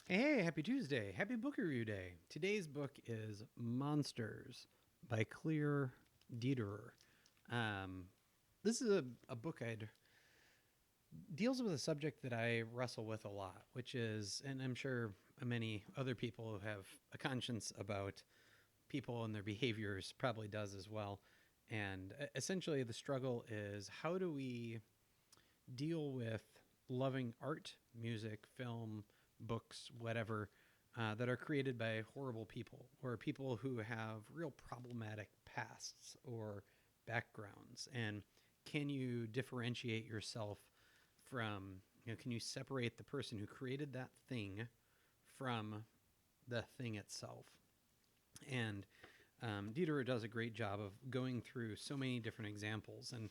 Hey, happy Tuesday. Happy book review day. Today's book is Monsters by Clear Dederer. Um, this is a book I'd deals with a subject that I wrestle with a lot, which is, and I'm sure many other people who have a conscience about people and their behaviors probably does as well. And essentially, the struggle is how do we deal with loving art, music, film, books, whatever, that are created by horrible people or people who have real problematic pasts or backgrounds. And can you differentiate yourself from, can you separate the person who created that thing from the thing itself? And Dederer does a great job of going through so many different examples. And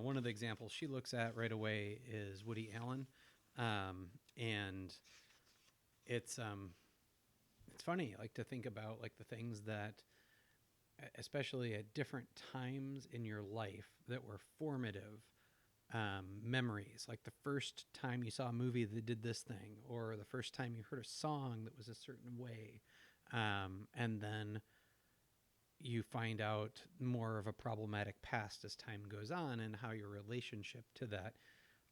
one of the examples she looks at right away is Woody Allen. And it's funny, like to think about like the things that, especially at different times in your life, that were formative memories. Like the first time you saw a movie that did this thing, or the first time you heard a song that was a certain way, and then you find out more of a problematic past as time goes on, and how your relationship to that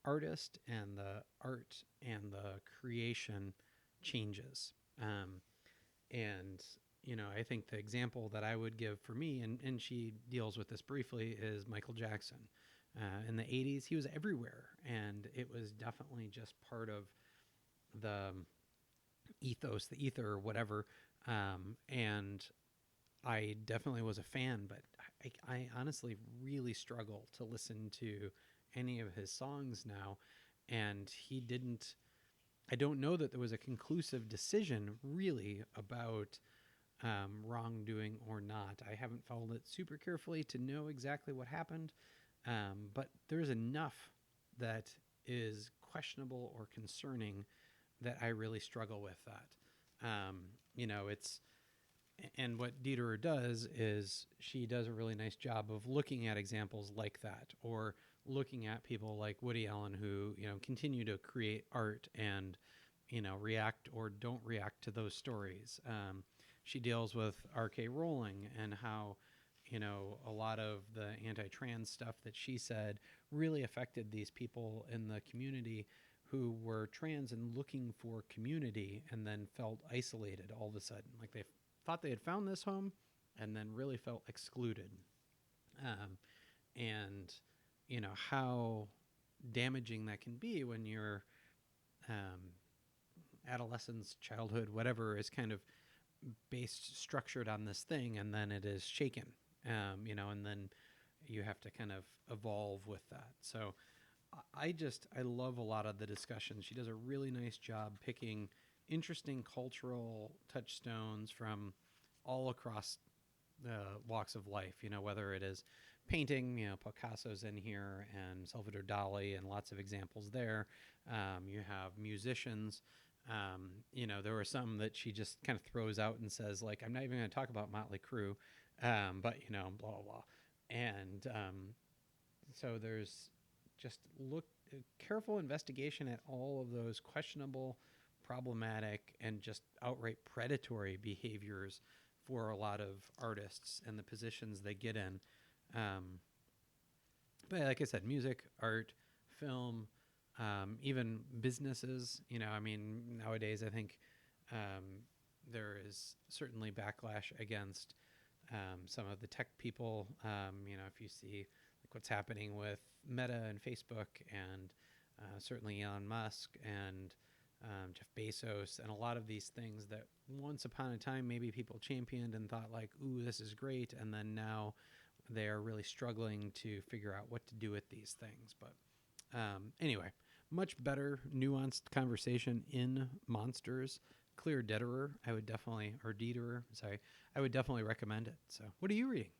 artist and the art and the creation changes. And I think the example that I would give for me, and she deals with this briefly, is Michael Jackson. In the 80s, he was everywhere, and it was definitely just part of the ethos, the ether, or whatever. And I definitely was a fan, but I honestly really struggle to listen to any of his songs now. And he didn't, I don't know that there was a conclusive decision really about wrongdoing or not. I haven't followed it super carefully to know exactly what happened, but there's enough that is questionable or concerning that I really struggle with that. It's and what Dederer does is she does a really nice job of looking at examples like that, or looking at people like Woody Allen who continue to create art and react or don't react to those stories. She deals with R.K. Rowling and how a lot of the anti-trans stuff that she said really affected these people in the community who were trans and looking for community, and then felt isolated all of a sudden. Like they thought they had found this home and then really felt excluded. And how damaging that can be when your um, adolescence, childhood, whatever, is kind of based, structured on this thing, and then it is shaken. And then you have to kind of evolve with that. So I love a lot of the discussion. She does a really nice job picking interesting cultural touchstones from all across walks of life. Whether it is painting, Picasso's in here, and Salvador Dali, and lots of examples there. You have musicians. There were some that she just kind of throws out and says, like, I'm not even going to talk about Motley Crue, but blah blah blah. And so there's just careful investigation at all of those questionable, problematic, and just outright predatory behaviors for a lot of artists and the positions they get in. But like I said, music, art, film, even businesses. Nowadays I think there is certainly backlash against some of the tech people. If you see like what's happening with Meta and Facebook, and certainly Elon Musk and Jeff Bezos, and a lot of these things that once upon a time maybe people championed and thought like, ooh, this is great, and then now they are really struggling to figure out what to do with these things. But anyway, much better nuanced conversation in Monsters. Clear Dederer, I would definitely, or Dederer, sorry, I would definitely recommend it. So what are you reading?